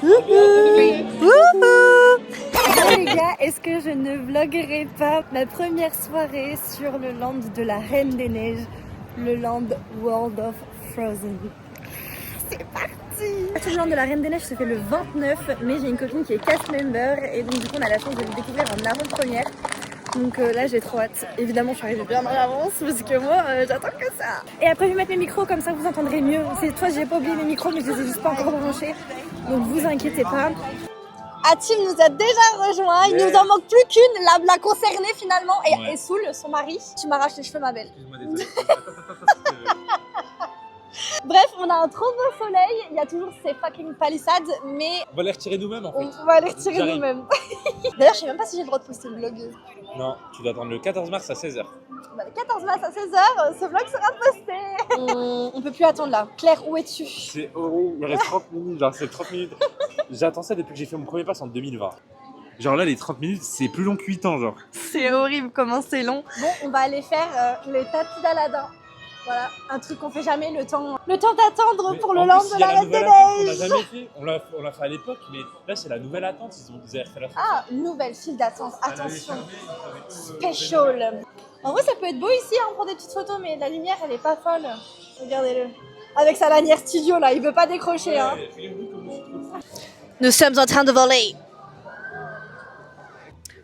Wouhou. Bon les gars, est-ce que je ne vloguerai pas ma première soirée sur le land de la Reine des Neiges, le land World of Frozen. C'est parti. Le land de la Reine des Neiges se fait le 29, mais j'ai une copine qui est cast member et donc du coup on a la chance de le découvrir en avant-première. Donc là j'ai trop hâte. Évidemment je suis arrivée bien en avance parce que moi j'attends que ça. Et après je vais mettre mes micros comme ça vous entendrez mieux. C'est toi j'ai pas oublié mes micros mais je les ai juste pas encore branchés. Donc vous inquiétez pas. Atim nous a déjà rejoint, il nous en manque plus qu'une, la concernée finalement, et Soul, son mari. Tu m'arraches les cheveux ma belle. Bref, on a un trop beau soleil, il y a toujours ces fucking palissades, mais... On va les retirer nous-mêmes en fait. On va les retirer nous-mêmes. D'ailleurs, je sais même pas si j'ai le droit de poster le vlog. Non, tu dois attendre le 14 mars à 16h. Bah, le 14 mars à 16h, ce vlog sera posté. On peut plus attendre là. Claire, où es-tu? C'est horrible, il reste 30 minutes, genre c'est 30 minutes. J'attends ça depuis que j'ai fait mon premier pass en 2020. Genre là, les 30 minutes, c'est plus long que 8 ans, genre. C'est horrible comment c'est long. Bon, on va aller faire les tapis d'Aladin. Voilà, un truc qu'on fait jamais, le temps d'attendre pour le land de la Reine des Neiges. On l'a jamais fait, on l'a fait à l'époque, mais là c'est la nouvelle attente, ils avaient refait la fête. Ah, nouvelle file d'attente, attention. Special. En vrai, ça peut être beau ici hein, pour des petites photos, mais la lumière elle est pas folle. Regardez-le. Avec sa lanière studio là, il veut pas décrocher. Hein. Nous sommes en train de voler.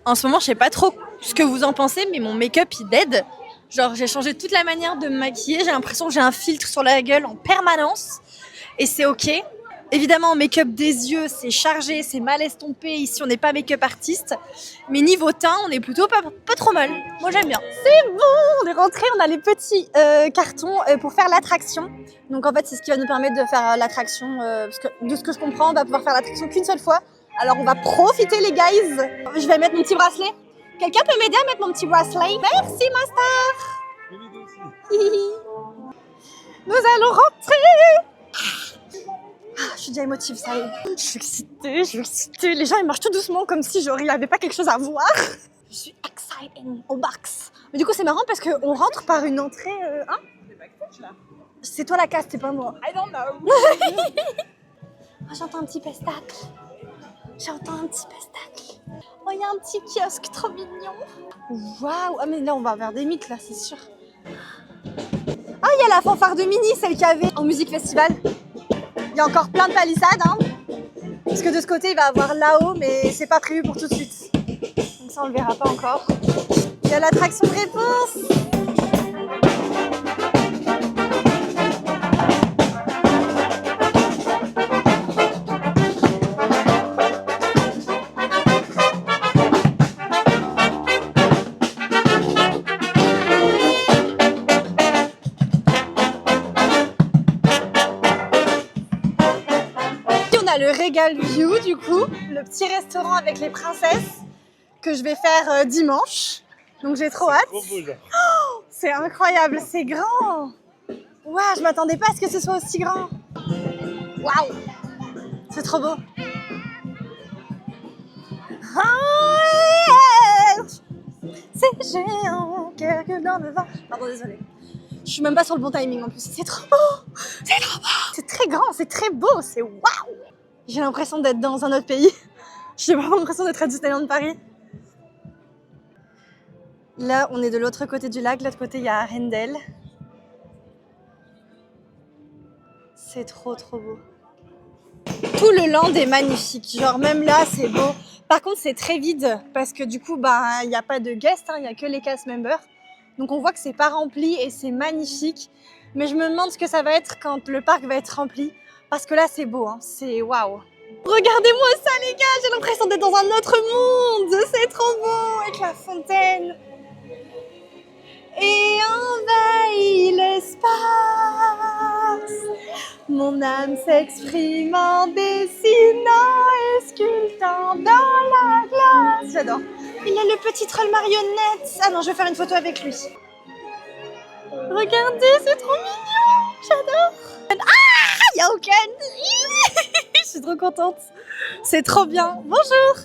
En ce moment, je sais pas trop ce que vous en pensez, mais mon make-up il dead. Genre j'ai changé toute la manière de me maquiller, j'ai l'impression que j'ai un filtre sur la gueule en permanence et c'est ok. Évidemment en make-up des yeux c'est chargé, c'est mal estompé, ici on n'est pas make-up artiste, mais niveau teint on est plutôt pas trop mal, moi j'aime bien. C'est bon, on est rentré, on a les petits cartons pour faire l'attraction. Donc en fait c'est ce qui va nous permettre de faire l'attraction, parce que de ce que je comprends on va pouvoir faire l'attraction qu'une seule fois. Alors on va profiter les guys. Je vais mettre mon petit bracelet. Quelqu'un peut m'aider à mettre mon petit bracelet? Merci, ma star! Nous allons rentrer! Je suis déjà émotive, ça y est. Je suis excitée. Les gens, ils marchent tout doucement comme si genre, il n'y avait pas quelque chose à voir. Je suis excited au box. Mais du coup, c'est marrant parce qu'on rentre par une entrée... hein? C'est toi la casse, c'est pas moi. I don't know. J'entends un petit pestacle. J'entends un petit pestacle. Oh, il y a un petit kiosque trop mignon. Waouh. Ah, mais là, on va vers des mythes, là, c'est sûr. Ah, il y a la fanfare de Mini, celle qu'il y avait en musique festival. Il y a encore plein de palissades, hein. Parce que de ce côté, il va y avoir là-haut, mais c'est pas prévu pour tout de suite. Donc ça, on le verra pas encore. Il y a l'attraction de réponse. Le Regal View du coup, le petit restaurant avec les princesses que je vais faire dimanche. Donc j'ai trop hâte. Oh, c'est incroyable, c'est grand. Waouh, je m'attendais pas à ce que ce soit aussi grand. Waouh, c'est trop beau. C'est géant, quelque dans le vent. Pardon, désolée. Je suis même pas sur le bon timing en plus. C'est trop beau, c'est trop beau. C'est très grand, c'est très beau, c'est waouh. J'ai l'impression d'être dans un autre pays. J'ai vraiment l'impression d'être à Disneyland Paris. Là, on est de l'autre côté du lac. De l'autre côté, il y a Arendelle. C'est trop beau. Tout le land est magnifique. Genre, même là, c'est beau. Par contre, c'est très vide parce que du coup, il n'y a pas de guests. Il n'y a que les cast members. Donc, on voit que c'est pas rempli et c'est magnifique. Mais je me demande ce que ça va être quand le parc va être rempli. Parce que là, c'est beau, hein. C'est waouh. Regardez-moi ça, les gars. J'ai l'impression d'être dans un autre monde. C'est trop beau avec la fontaine. Et envahit l'espace. Mon âme s'exprime en dessinant et sculptant dans la glace. J'adore. Il a le petit troll marionnette. Ah non, je vais faire une photo avec lui. Regardez, c'est trop mignon. J'adore. Ah, il y a aucun. Je suis trop contente. C'est trop bien. Bonjour.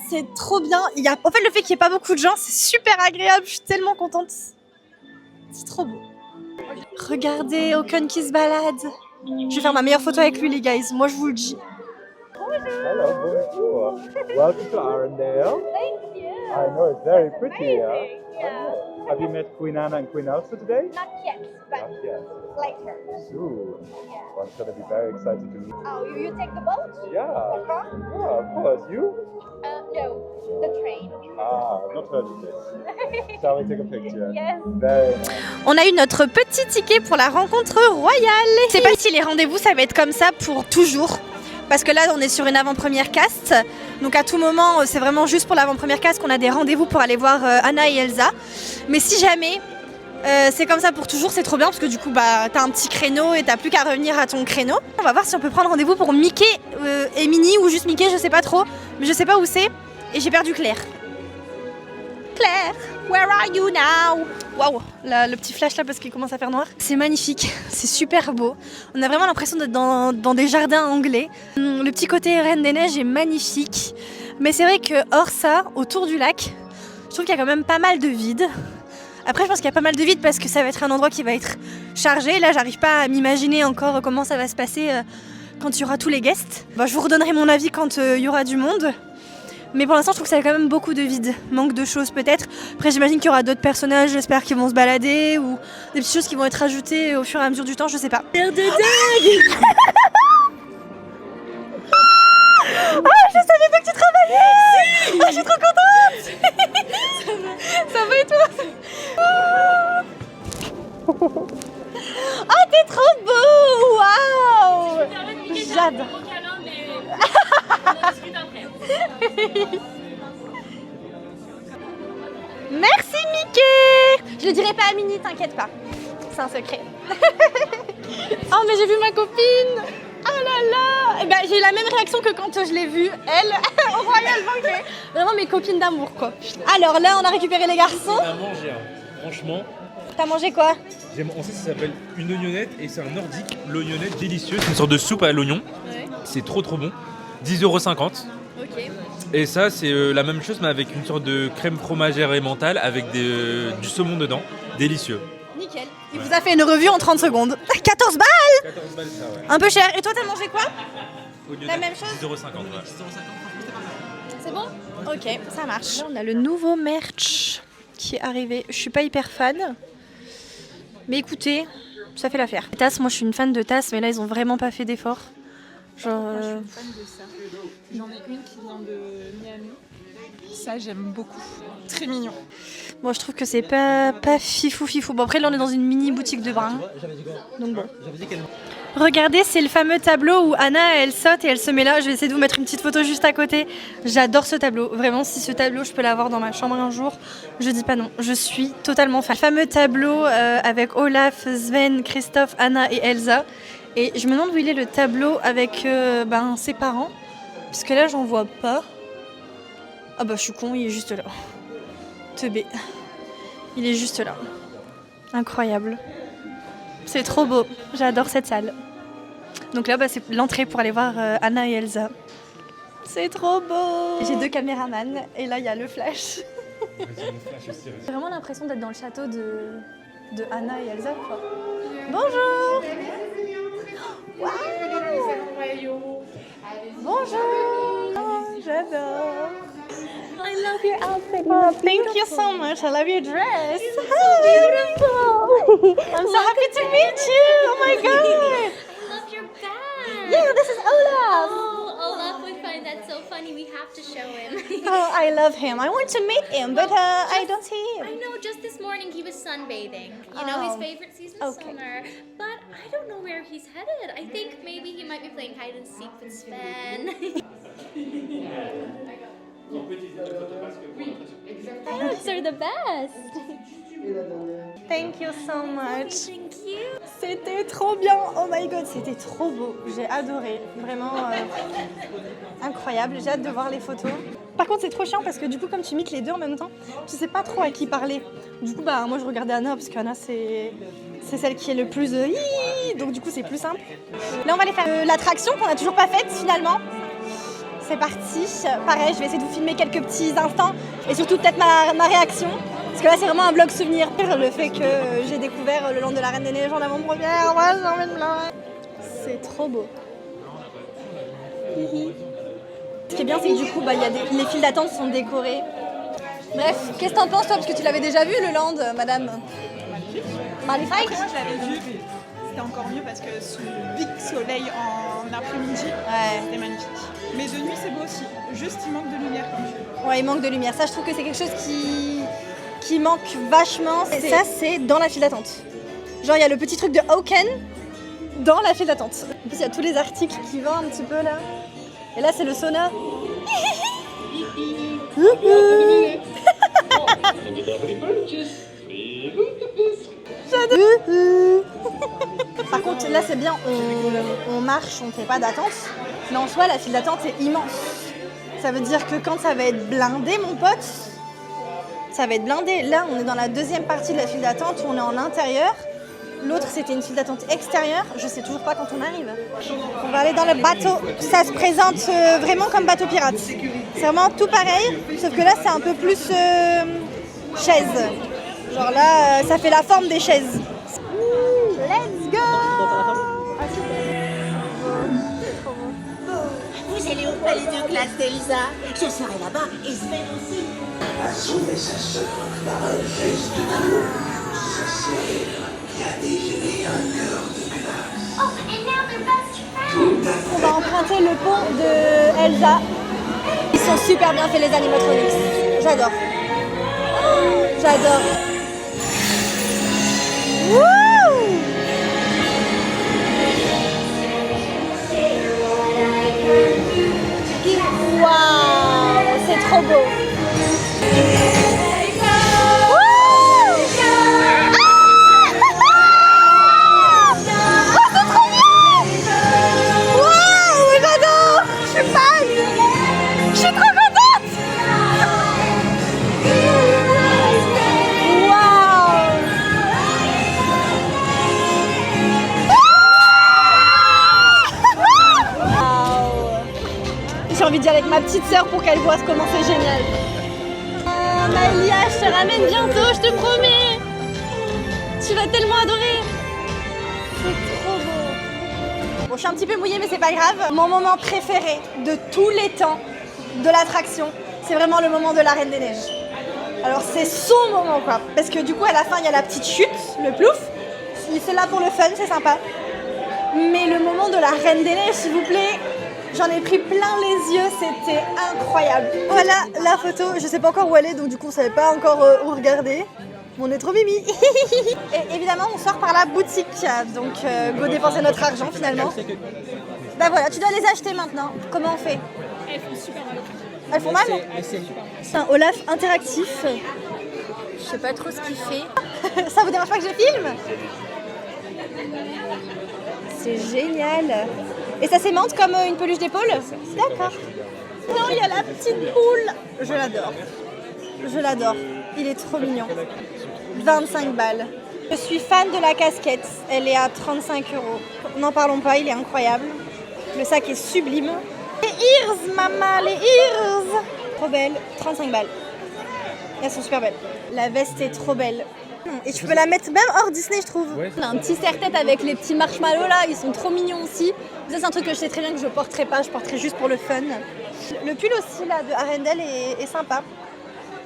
C'est trop bien. En fait, le fait qu'il n'y ait pas beaucoup de gens, c'est super agréable. Je suis tellement contente. C'est trop beau. Regardez, Ocon qui se balade. Je vais faire ma meilleure photo avec lui, les guys. Moi, je vous le dis. Hello, bonjour. Welcome to Arendelle. Thank you. I know it's very pretty here. Amazing, yeah. Have you met Queen Anna and Queen Elsa today? Not yet, but Not yet. later. Soon. Yeah. Well, I'm gonna be very excited to meet. Oh, you take the boat? Yeah. The car? Yeah, of course. You? No, the train. Ah, I've not heard of this. Shall we take a picture? Yes. Very nice. On a eu notre petit ticket pour la rencontre royale. Je sais pas si les rendez-vous ça va être comme ça pour toujours. Parce que là on est sur une avant-première cast. Donc à tout moment c'est vraiment juste pour l'avant-première cast qu'on a des rendez-vous pour aller voir Anna et Elsa. Mais si jamais c'est comme ça pour toujours, c'est trop bien parce que du coup bah t'as un petit créneau et t'as plus qu'à revenir à ton créneau. On va voir si on peut prendre rendez-vous pour Mickey et Minnie ou juste Mickey, je sais pas trop. Mais je sais pas où c'est et j'ai perdu Claire. Claire, where are you now? Waouh, le petit flash là parce qu'il commence à faire noir. C'est magnifique, c'est super beau. On a vraiment l'impression d'être dans des jardins anglais. Le petit côté Reine des Neiges est magnifique. Mais c'est vrai que hors ça, autour du lac, je trouve qu'il y a quand même pas mal de vide. Après, je pense qu'il y a pas mal de vide parce que ça va être un endroit qui va être chargé. Là, j'arrive pas à m'imaginer encore comment ça va se passer quand il y aura tous les guests. Bah, je vous redonnerai mon avis quand il y aura du monde. Mais pour l'instant, je trouve que ça a quand même beaucoup de vide. Manque de choses peut-être. Après, j'imagine qu'il y aura d'autres personnages, j'espère qu'ils vont se balader ou des petites choses qui vont être ajoutées au fur et à mesure du temps, je sais pas. L'air de dingue. Ah, je savais pas que tu travaillais. Ah, je suis trop contente. Ça va et toi? Ah, t'es trop beau. Waouh. J'adore. Merci Mickey. Je le dirai pas à Minnie, t'inquiète pas. C'est un secret. Oh mais j'ai vu ma copine. Oh là là. Et ben, j'ai eu la même réaction que quand je l'ai vue, elle, au Royal Banquet. Vraiment mes copines d'amour quoi. Alors là on a récupéré les garçons. On a mangé, franchement. T'as mangé quoi? On sait que ça s'appelle une oignonnette et c'est un nordique. L'oignonnette délicieuse, c'est une sorte de soupe à l'oignon. Ouais. C'est trop bon. 10,50 €. Ok. Et ça, c'est la même chose, mais avec une sorte de crème fromagère et mentale avec du saumon dedans. Délicieux. Nickel. Il vous a fait une revue en 30 secondes. 14 balles. 14 balles, ça, ouais. Un peu cher. Et toi, t'as mangé quoi? Oignonnette, La même chose 10,50 €, ouais. C'est bon? Ok, ça marche. Là, on a le nouveau merch qui est arrivé. Je suis pas hyper fan. Mais écoutez, ça fait l'affaire. Les tasses, moi je suis une fan de tasses, mais là ils ont vraiment pas fait d'efforts. Genre. Moi, je suis une fan de ça. J'en ai une qui vient de Miami. Ça, j'aime beaucoup. Très mignon. Bon, je trouve que c'est pas fifou. Bon, après là on est dans une mini boutique de bras. Donc bon. Regardez, c'est le fameux tableau où Anna elle saute et elle se met là. Je vais essayer de vous mettre une petite photo juste à côté. J'adore ce tableau. Vraiment, si ce tableau je peux l'avoir dans ma chambre un jour, je dis pas non. Je suis totalement fan. Le fameux tableau avec Olaf, Sven, Christophe, Anna et Elsa. Et je me demande où il est le tableau avec ses parents. Parce que là j'en vois pas. Ah bah je suis con, il est juste là. Teubé. Il est juste là. Incroyable. C'est trop beau. J'adore cette salle. Donc là, c'est l'entrée pour aller voir Anna et Elsa. C'est trop beau. J'ai 2 caméramans et là, il y a le flash. J'ai vraiment l'impression d'être dans le château de Anna et Elsa, quoi. Bonjour. Wow. Bonjour. Oh, j'adore. I love your outfit. Oh, thank you so much. I love your dress. Oh, beautiful. I'm so happy to meet you. Oh my god. I love your bag. Yeah, this is Olaf. Oh, Olaf would find that so funny. We have to show him. Oh, I love him. I want to meet him, but I don't see I him. know, just this morning he was sunbathing. You know, his favorite season is okay. summer. But I don't know where he's headed. I think maybe he might be playing hide and seek with Sven. Dogs are the best. Thank you so much. Thank you. C'était trop bien. Oh my god, c'était trop beau. J'ai adoré. Vraiment incroyable. J'ai hâte de voir les photos. Par contre, c'est trop chiant parce que du coup, comme tu mites les deux en même temps, tu sais pas trop à qui parler. Du coup, moi je regardais Anna parce qu'Anna c'est celle qui est le plus donc du coup c'est plus simple. Là on va aller faire l'attraction qu'on a toujours pas faite finalement. C'est parti. Pareil, je vais essayer de vous filmer quelques petits instants et surtout peut-être ma réaction. Parce que là c'est vraiment un vlog souvenir. Le fait que j'ai découvert le land de la Reine des Neiges en avant-première. Moi j'ai envie de pleurer. C'est trop beau. qui est bien, c'est que du coup, bah, les files d'attente sont décorées. Bref, qu'est-ce que t'en penses toi? Parce que tu l'avais déjà vu le land, madame. Magnifique. Après, moi, je l'avais vu. C'était encore mieux parce que sous le big soleil en après-midi, c'était magnifique. Mais de nuit, c'est beau aussi. Juste, il manque de lumière, comme tu dis. Ouais, il manque de lumière. Ça, je trouve que c'est quelque chose qui manque vachement. Et ça, c'est dans la file d'attente. Genre, il y a le petit truc de Hawken dans la file d'attente. En plus, il y a tous les articles qui vendent un petit peu là. Et là, c'est le sauna. Par contre, là, c'est bien, on marche, on ne fait pas d'attente. Mais en soi, la file d'attente est immense. Ça veut dire que quand ça va être blindé, mon pote, ça va être blindé. Là, on est dans la deuxième partie de la file d'attente où on est en intérieur. L'autre, c'était une file d'attente extérieure. Je sais toujours pas quand on arrive. On va aller dans le bateau. Ça se présente vraiment comme bateau pirate. C'est vraiment tout pareil, sauf que là, c'est un peu plus chaise. Genre là, ça fait la forme des chaises. Let's go! Vous allez au palais de glace d'Elsa. Je serai là-bas et Sven aussi. A sauvé sa sœur par un geste d'amour. Sa sœur qui a dégelé un cœur de glace. Oh, and now they're best friends. On va emprunter le pont de Elsa. Ils sont super bien faits les animatronics. J'adore. J'adore. Wouh! Waouh, c'est trop beau. J'ai envie d'y aller avec ma petite sœur pour qu'elle voit comment c'est génial. Maëlia, je te ramène bientôt, je te promets. Tu vas tellement adorer. C'est trop beau. Bon, je suis un petit peu mouillée, mais c'est pas grave. Mon moment préféré de tous les temps de l'attraction, c'est vraiment le moment de la Reine des Neiges. Alors c'est son moment quoi, parce que du coup à la fin il y a la petite chute, le plouf. C'est là pour le fun, c'est sympa. Mais le moment de la Reine des Neiges, s'il vous plaît. J'en ai pris plein les yeux, c'était incroyable. Voilà la photo, je sais pas encore où elle est, donc du coup on savait pas encore où regarder. On est trop mimi. Et évidemment on sort par la boutique, donc go dépenser notre argent finalement. Bah voilà, tu dois les acheter maintenant. Comment on fait? Elles font super mal. Elles font mal? C'est un Olaf interactif. Je sais pas trop ce qu'il fait. Ça vous dérange pas que je filme? C'est génial. Et ça s'aimante comme une peluche d'épaule? D'accord. Non, il y a la petite poule. Je l'adore. Je l'adore. Il est trop mignon. 25 balles. Je suis fan de la casquette. Elle est à 35 €. N'en parlons pas, il est incroyable. Le sac est sublime. Les ears, maman, les ears. Trop belle. 35 balles. Elles sont super belles. La veste est trop belle. Et tu peux la mettre même hors Disney, je trouve. Ouais. On a un petit serre-tête avec les petits marshmallows là, ils sont trop mignons aussi. Ça c'est un truc que je sais très bien que je porterai pas, je porterai juste pour le fun. Le pull aussi là de Arendelle est sympa.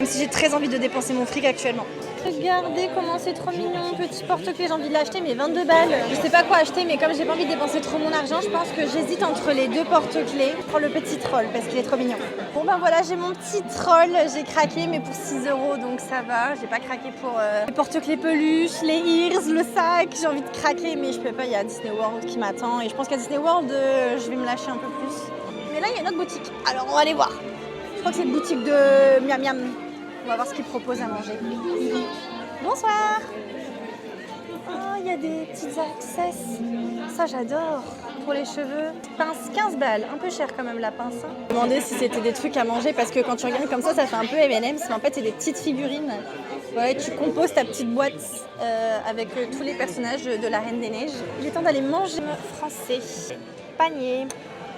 Même si j'ai très envie de dépenser mon fric actuellement. Regardez comment c'est trop mignon, petit porte-clés, j'ai envie de l'acheter mais 22 balles. Je sais pas quoi acheter mais comme j'ai pas envie de dépenser trop mon argent, je pense que j'hésite entre les deux porte-clés. Je prends le petit troll parce qu'il est trop mignon. Bon ben voilà, j'ai mon petit troll, j'ai craqué mais pour 6 € donc ça va. J'ai pas craqué pour les porte-clés peluches, les ears, le sac. J'ai envie de craquer mais je peux pas, il y a Disney World qui m'attend et je pense qu'à Disney World je vais me lâcher un peu plus. Mais là il y a une autre boutique, alors on va aller voir. Je crois que c'est une boutique de Miam Miam. On va voir ce qu'ils proposent à manger. Bonsoir. Oh, il y a des petites access. Ça, j'adore. Pour les cheveux. Pince 15 balles. Un peu cher quand même la pince. Je me demandais si c'était des trucs à manger parce que quand tu regardes comme ça fait un peu M&M's. Mais en fait, c'est des petites figurines. Ouais, tu composes ta petite boîte avec tous les personnages de la Reine des Neiges. Il est temps d'aller manger français. Panier.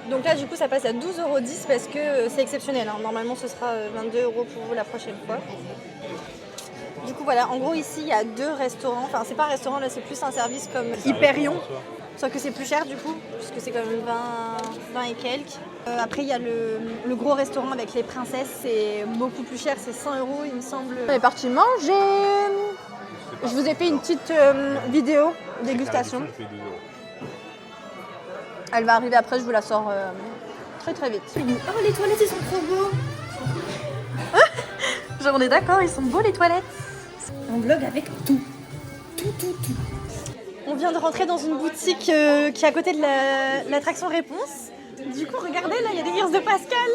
Donc là, du coup, ça passe à 12,10 € parce que c'est exceptionnel. Hein. Normalement, ce sera 22 € pour vous la prochaine fois. Du coup, voilà. En gros, ici, il y a deux restaurants. Enfin, c'est pas un restaurant, là, c'est plus un service comme Hyperion. Sauf que c'est plus cher, du coup, puisque c'est quand même 20 et quelques. Après, il y a le gros restaurant avec les princesses, c'est beaucoup plus cher, c'est 100 €, il me semble. On est parti manger. Je vous ai fait une petite vidéo dégustation. Elle va arriver après, je vous la sors très très vite. Oh, les toilettes, ils sont trop beaux. Genre, on est d'accord, ils sont beaux les toilettes. On vlog avec tout. On vient de rentrer dans une boutique qui est à côté de l'attraction Réponse. Du coup, regardez, là, il y a des ears de Pascal.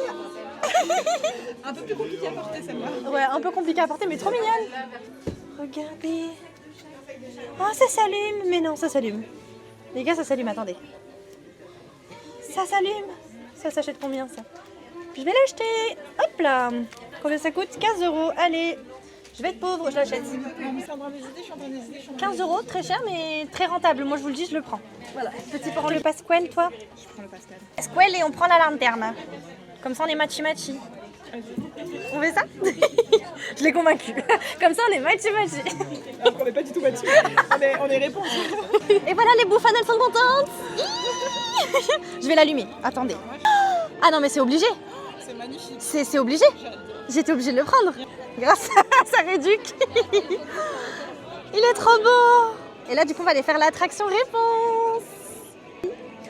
Un peu plus compliqué à porter celle-là. Ouais, un peu compliqué à porter, mais trop mignonne. Regardez. Oh, ça s'allume. Mais non, ça s'allume. Les gars, ça s'allume, attendez. Ça s'allume. Ça s'achète combien, ça? Je vais l'acheter. Hop là. Combien ça coûte? 15 €. Allez. Je vais être pauvre, je l'achète. Je suis en train d'hésiter. 15 €, très cher, mais très rentable. Moi, je vous le dis, je le prends. Voilà. Petit prends le Pasquale, toi? Je prends le Pascal. Pasquale et on prend la lanterne. Comme ça, on est matchi-matchi. On fait ça? Je l'ai convaincu. Comme ça, on est matchi-matchi. Alors qu'on n'est pas du tout battus. On est réponse. Et voilà, les bouffonnes, elles sont contentes. Je vais l'allumer. Attendez. Ah non, mais c'est obligé. C'est magnifique. C'est obligé. J'étais obligée de le prendre. Grâce à sa réduc. Il est trop beau. Et là, du coup, on va aller faire l'attraction Réponse.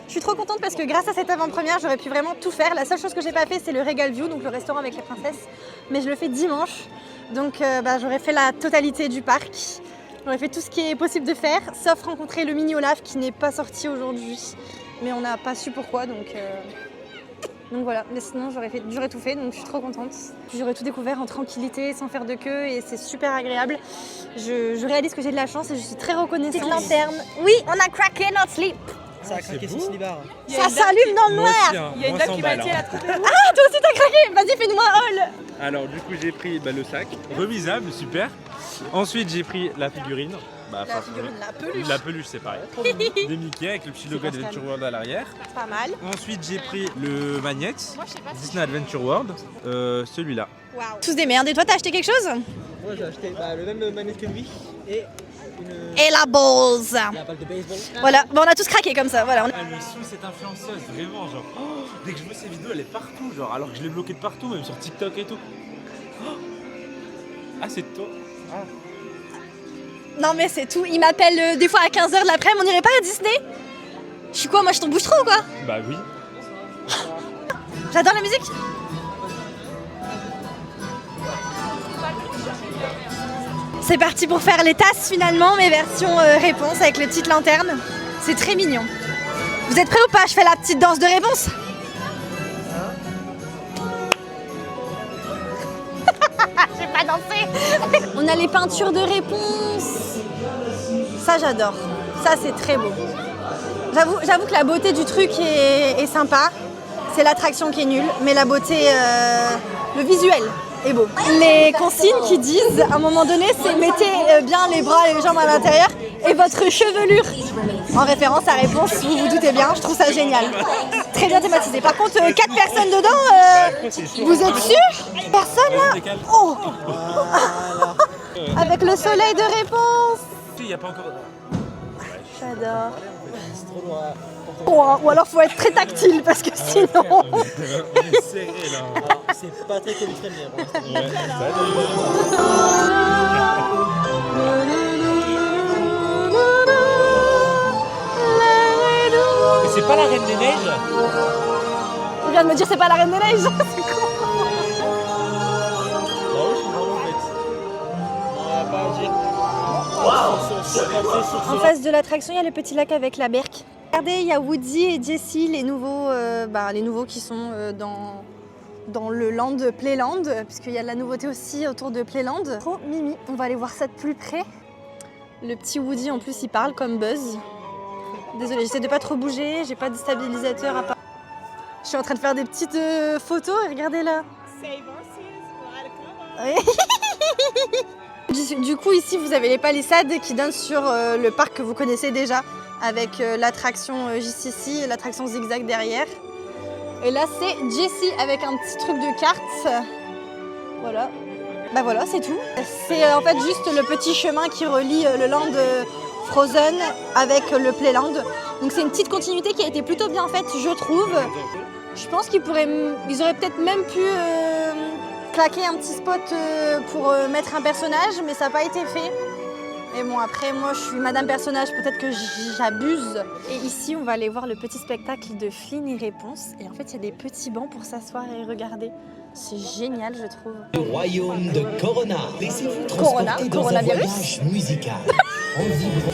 Je suis trop contente parce que grâce à cette avant-première, j'aurais pu vraiment tout faire. La seule chose que j'ai pas fait, c'est le Regal View, donc le restaurant avec les princesses. Mais je le fais dimanche. Donc j'aurais fait la totalité du parc. J'aurais fait tout ce qui est possible de faire, sauf rencontrer le mini Olaf qui n'est pas sorti aujourd'hui. Mais on n'a pas su pourquoi, donc voilà. Mais sinon, j'aurais tout fait, donc je suis trop contente. J'aurais tout découvert en tranquillité, sans faire de queue, et c'est super agréable. Je réalise que j'ai de la chance et je suis très reconnaissante. Petite lanterne. Oui, on a craqué notre slip. Ça a craqué sur Slibar. Ça s'allume dans le noir. Il y a une dame qui m'a dit, elle a trouvé où? Ah, toi aussi t'as craqué. Vas-y, fais-nous un haul. Alors du coup j'ai pris le sac, remisable, super. Ensuite j'ai pris la figurine. La figurine, la peluche. La peluche c'est pareil. Des Mickey avec le petit logo d'Adventure World à l'arrière. Pas mal. Ensuite j'ai pris le magnet Disney Adventure World, celui-là. Waouh. Tous des merdes. Et toi t'as acheté quelque chose? Moi j'ai acheté le même manette que lui et Et la balls. la balle de baseball. Voilà, bon, on a tous craqué comme ça, voilà. Elle me saoule cette influenceuse, vraiment genre. Dès que je vois ses vidéos elle est partout, genre alors que je l'ai bloquée de partout, même sur TikTok et tout. Ah c'est toi. Ah. Non mais c'est tout, il m'appelle des fois à 15h de l'après-midi, on irait pas à Disney? Je suis quoi, moi je t'en bouge trop ou quoi? Bah oui. J'adore la musique. C'est parti pour faire les tasses finalement, mes versions réponse avec les petites lanternes. C'est très mignon. Vous êtes prêts ou pas? Je fais la petite danse de réponse. J'ai pas dansé. On a les peintures de réponse. Ça j'adore. Ça c'est très beau. J'avoue que la beauté du truc est sympa. C'est l'attraction qui est nulle, mais la beauté, le visuel est beau. Les consignes qui disent à un moment donné, c'est mettez bien les bras et les jambes à l'intérieur et votre chevelure. En référence à réponse, vous vous doutez bien, je trouve ça génial. Très bien thématisé. Par contre, 4 personnes dedans, vous êtes sûrs? Personne là? Oh. Avec le soleil de réponse. Il n'y a pas encore. J'adore. C'est trop loin. Ou alors faut être très tactile parce que sinon. On est serré là. Alors, c'est pas très connu très bien. Ouais, mais c'est pas la Reine des Neiges? On vient de me dire c'est pas la Reine des Neiges. C'est con. Bah oui, je suis vraiment bête. On va pas agir. En face de l'attraction, il y a le petit lac avec la berque. Regardez, il y a Woody et Jessie, les nouveaux qui sont dans le land Playland, puisqu'il y a de la nouveauté aussi autour de Playland. Trop mimi, on va aller voir ça de plus près. Le petit Woody en plus il parle comme Buzz. Désolée, j'essaie de pas trop bouger, j'ai pas de stabilisateur à part. Je suis en train de faire des petites photos et regardez là. Du coup ici vous avez les palissades qui donnent sur le parc que vous connaissez déjà avec l'attraction JCC et l'attraction Zigzag derrière. Et là c'est Jessie avec un petit truc de carte. Voilà. Bah voilà, c'est tout. C'est en fait juste le petit chemin qui relie le land Frozen avec le Playland. Donc c'est une petite continuité qui a été plutôt bien faite, je trouve. Je pense ils auraient peut-être même pu claquer un petit spot pour mettre un personnage, mais ça n'a pas été fait. Et bon, après, moi, je suis madame personnage, peut-être que j'abuse. Et ici, on va aller voir le petit spectacle de Flynn et Réponse. Et en fait, il y a des petits bancs pour s'asseoir et regarder. C'est génial, je trouve. Le royaume de Corona. Laissez-vous transporter dans un voyage musical. En vibrant.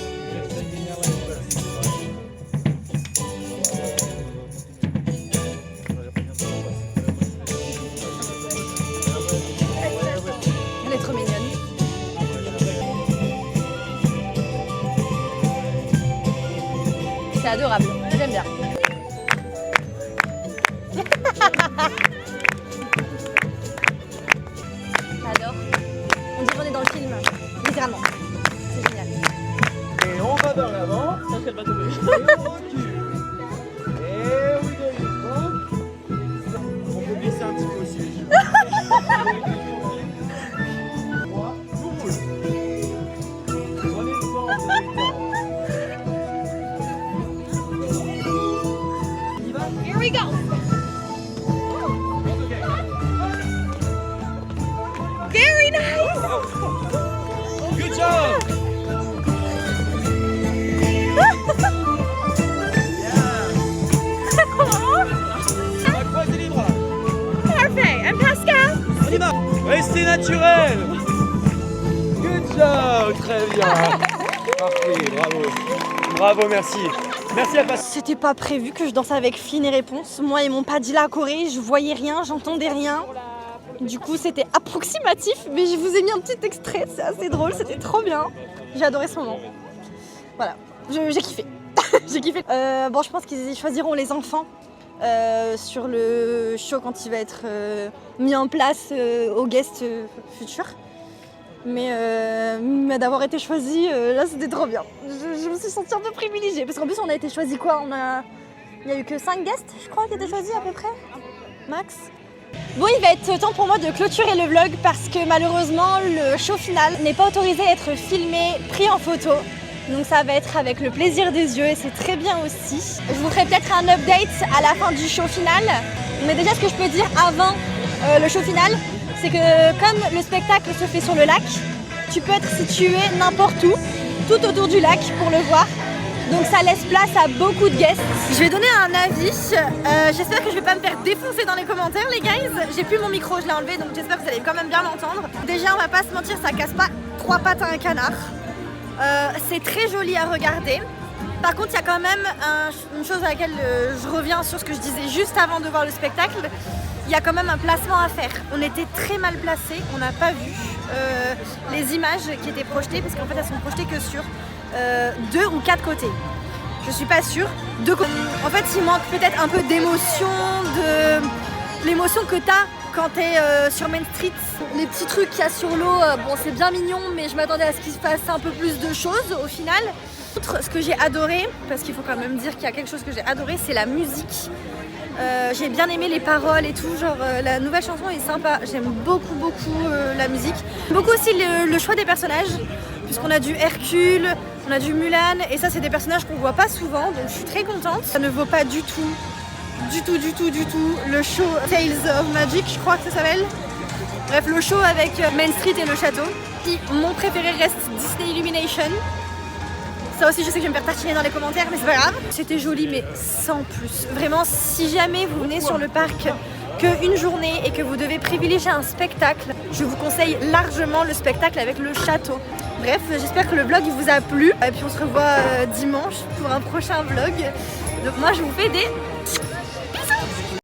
Elle est trop mignonne. C'est adorable, j'aime bien. J'adore. On dirait qu'on est dans le film, littéralement. C'est génial. Et on va vers l'avant. Parce qu'elle va tomber. Et on recule. Et oui, on peut glisser un petit peu aussi. Moi, tout roule. Prenez le temps, vous avez le temps. On y va? Here we go. Very nice. Good job! On va croiser les bras. Parfait. And Pascal? On y va. Restez naturel. Good job. Très bien. Parfait, bravo. Bravo, merci. Merci à Pascal. C'était pas prévu que je danse avec Flynn et Réponse. Moi, ils m'ont pas dit la choré, je voyais rien, j'entendais rien. Du coup, c'était approximatif, mais je vous ai mis un petit extrait, c'est assez drôle, c'était trop bien. J'ai adoré ce moment. Voilà, j'ai kiffé. J'ai kiffé. Bon, je pense qu'ils choisiront les enfants sur le show quand il va être mis en place aux guests futurs. Mais d'avoir été choisi, là, c'était trop bien. Je me suis sentie un peu privilégiée, parce qu'en plus, on a été choisi quoi? Il n'y a eu que 5 guests, je crois, qui étaient choisis à peu près, max. Bon, il va être temps pour moi de clôturer le vlog parce que malheureusement le show final n'est pas autorisé à être filmé, pris en photo. Donc ça va être avec le plaisir des yeux et c'est très bien aussi. Je vous ferai peut-être un update à la fin du show final. Mais déjà ce que je peux dire avant le show final, c'est que comme le spectacle se fait sur le lac, tu peux être situé n'importe où, tout autour du lac pour le voir. Donc ça laisse place à beaucoup de guests. Je vais donner un avis. J'espère que je vais pas me faire défoncer dans les commentaires les guys. J'ai plus mon micro, je l'ai enlevé, donc j'espère que vous allez quand même bien m'entendre. Déjà on va pas se mentir, ça casse pas 3 pattes à un canard. C'est très joli à regarder. Par contre il y a quand même une chose à laquelle je reviens sur ce que je disais juste avant de voir le spectacle. Il y a quand même un placement à faire. On était très mal placés, on n'a pas vu les images qui étaient projetées parce qu'en fait elles sont projetées que sur 2 ou 4 côtés. Je suis pas sûre. En fait, il manque peut-être un peu d'émotion, de l'émotion que t'as quand t'es sur Main Street. Les petits trucs qu'il y a sur l'eau, bon, c'est bien mignon, mais je m'attendais à ce qu'il se passe un peu plus de choses au final. Ce que j'ai adoré, parce qu'il faut quand même dire qu'il y a quelque chose que j'ai adoré, c'est la musique. J'ai bien aimé les paroles et tout, genre la nouvelle chanson est sympa. J'aime beaucoup la musique. Beaucoup aussi le choix des personnages, puisqu'on a du Hercule, on a du Mulan, et ça c'est des personnages qu'on voit pas souvent, donc je suis très contente. Ça ne vaut pas du tout le show Tales of Magic, je crois que ça s'appelle. Bref, le show avec Main Street et le château. Puis, mon préféré reste Disney Illumination. Ça aussi je sais que je vais me faire tartiner dans les commentaires, mais c'est pas grave. C'était joli mais sans plus. Vraiment, si jamais vous venez sur le parc qu'une journée et que vous devez privilégier un spectacle, je vous conseille largement le spectacle avec le château. Bref, j'espère que le vlog vous a plu. Et puis on se revoit dimanche pour un prochain vlog. Donc moi je vous fais des